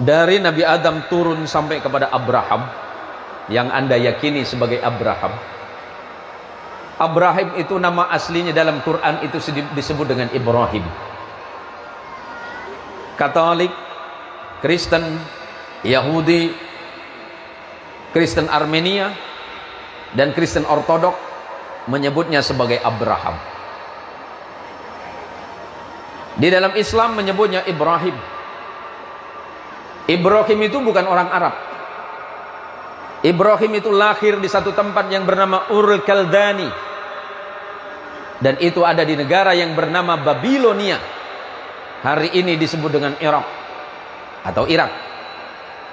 Dari Nabi Adam turun sampai kepada Abraham, yang Anda yakini sebagai Abraham. Abraham itu nama aslinya dalam Quran itu disebut dengan Ibrahim. Katolik, Kristen, Yahudi, Kristen Armenia, dan Kristen Ortodok menyebutnya sebagai Abraham. Di dalam Islam menyebutnya Ibrahim. Ibrahim itu bukan orang Arab. Ibrahim itu lahir di satu tempat yang bernama Ur Kaldani, dan itu ada di negara yang bernama Babilonia. Hari ini disebut dengan Irak atau Irak.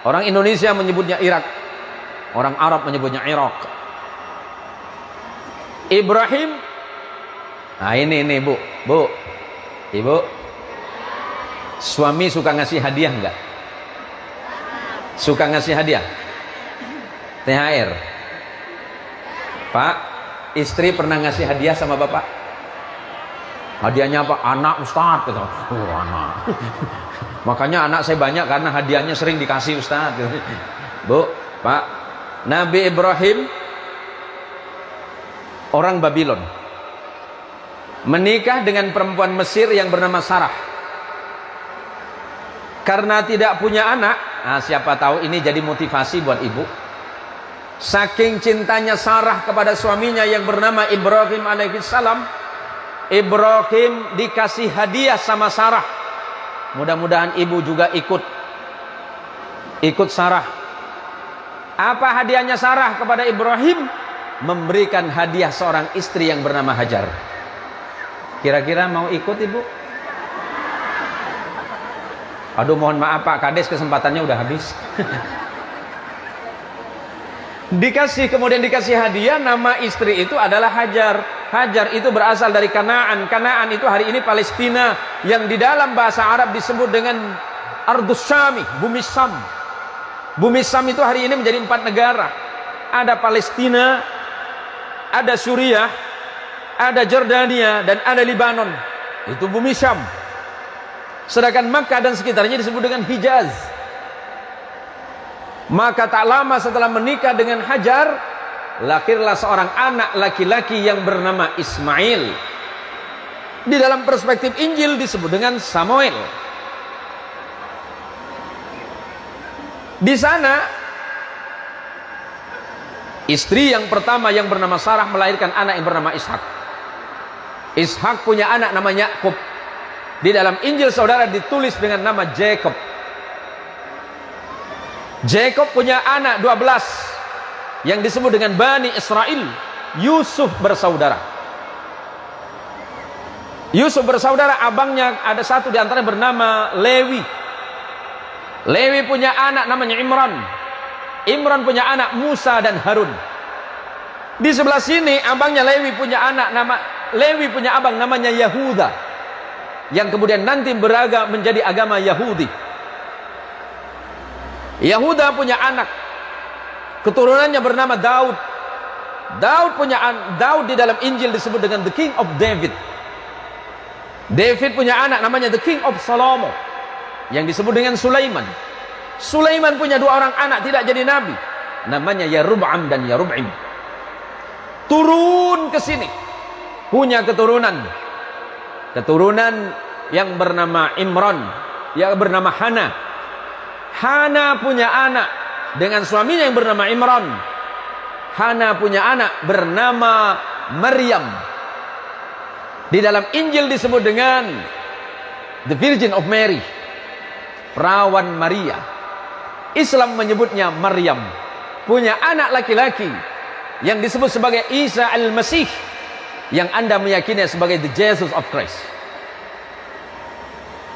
Orang Indonesia menyebutnya Irak, orang Arab menyebutnya Irak. Ibrahim, nah ini bu, ibu, suami suka ngasih hadiah enggak? Suka ngasih hadiah? THR. Pak, istri pernah ngasih hadiah sama bapak? Hadiahnya apa? Anak Ustaz. Oh, anak. Makanya anak saya banyak karena hadiahnya sering dikasih Ustaz. Bu, Pak, Nabi Ibrahim orang Babylon menikah dengan perempuan Mesir yang bernama Sarah. Karena tidak punya anak, nah siapa tahu ini jadi motivasi buat ibu. Saking cintanya Sarah kepada suaminya yang bernama Ibrahim alaihissalam, Ibrahim dikasih hadiah sama Sarah. Mudah-mudahan ibu juga ikut Sarah. Apa hadiahnya Sarah kepada Ibrahim? Memberikan hadiah seorang istri yang bernama Hajar. Kira-kira mau ikut ibu? Aduh mohon maaf Pak Kades, kesempatannya udah habis. Kemudian dikasih hadiah, nama istri itu adalah Hajar. Hajar itu berasal dari Kanaan. Kanaan itu hari ini Palestina, yang di dalam bahasa Arab disebut dengan Ardus Syami, bumi Syam. Bumi Syam itu hari ini menjadi 4 negara. Ada Palestina, ada Suriah, ada Jordania, dan ada Libanon. Itu bumi Syam. Sedangkan Makkah dan sekitarnya disebut dengan Hijaz. Maka tak lama setelah menikah dengan Hajar, lahirlah seorang anak laki-laki yang bernama Ismail. Di dalam perspektif Injil disebut dengan Samuel. Di sana istri yang pertama yang bernama Sarah melahirkan anak yang bernama Ishak. Ishak punya anak namanya Yakub. Di dalam Injil saudara ditulis dengan nama Jacob. Jacob punya anak 12 yang disebut dengan Bani Israel. Yusuf bersaudara. Yusuf bersaudara, abangnya ada satu di antara bernama Lewi. Lewi punya anak namanya Imran. Imran punya anak Musa dan Harun. Di sebelah sini abangnya Lewi punya abang namanya Yahuda, yang kemudian nanti beragam menjadi agama Yahudi. Yahuda punya anak, keturunannya bernama Daud. Daud di dalam Injil disebut dengan the King of David. David punya anak namanya the King of Salomo, yang disebut dengan Sulaiman. Sulaiman punya 2 orang anak tidak jadi nabi, namanya Yarub'am dan Yarub'im. Turun ke sini, punya keturunan yang bernama Imran, yang bernama Hana. Hana punya anak dengan suaminya yang bernama Imran. Hana punya anak bernama Maryam. Di dalam Injil disebut dengan the Virgin of Mary, perawan Maria. Islam menyebutnya Maryam. Punya anak laki-laki yang disebut sebagai Isa al-Masih, yang Anda meyakini sebagai the Jesus of Christ.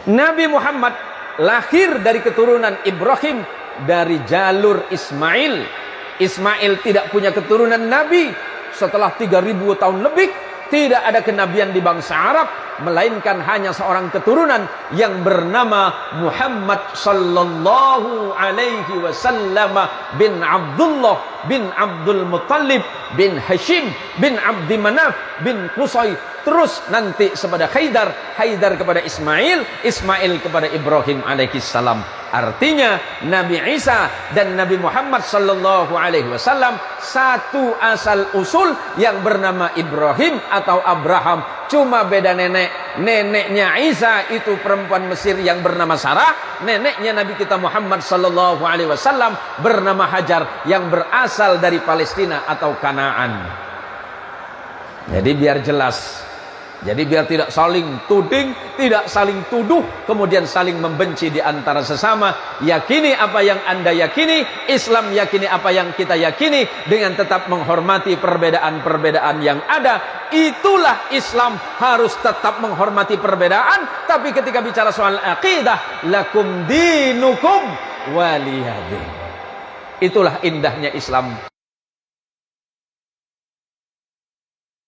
Nabi Muhammad lahir dari keturunan Ibrahim, dari jalur Ismail. Ismail tidak punya keturunan Nabi. Setelah 3000 tahun lebih tidak ada kenabian di bangsa Arab. melainkan hanya seorang keturunan yang bernama Muhammad sallallahu alaihi wasallam bin Abdullah bin Abdul Muttalib bin Hashim bin Abdi Manaf bin Qusay, terus nanti kepada Haidar kepada Ismail, Ismail kepada Ibrahim alaihissalam. Artinya Nabi Isa dan Nabi Muhammad sallallahu alaihi wasallam satu asal usul yang bernama Ibrahim atau Abraham, cuma beda nenek. Neneknya Isa itu perempuan Mesir yang bernama Sarah, neneknya Nabi kita Muhammad sallallahu alaihi wasallam bernama Hajar yang berasal dari Palestina atau Kanaan. Jadi biar jelas, jadi biar tidak saling tuding, tidak saling tuduh, kemudian saling membenci di antara sesama. Yakini apa yang Anda yakini, Islam yakini apa yang kita yakini, dengan tetap menghormati perbedaan-perbedaan yang ada. Itulah Islam, harus tetap menghormati perbedaan. Tapi ketika bicara soal akidah, lakum dinukum waliyadin. Itulah indahnya Islam.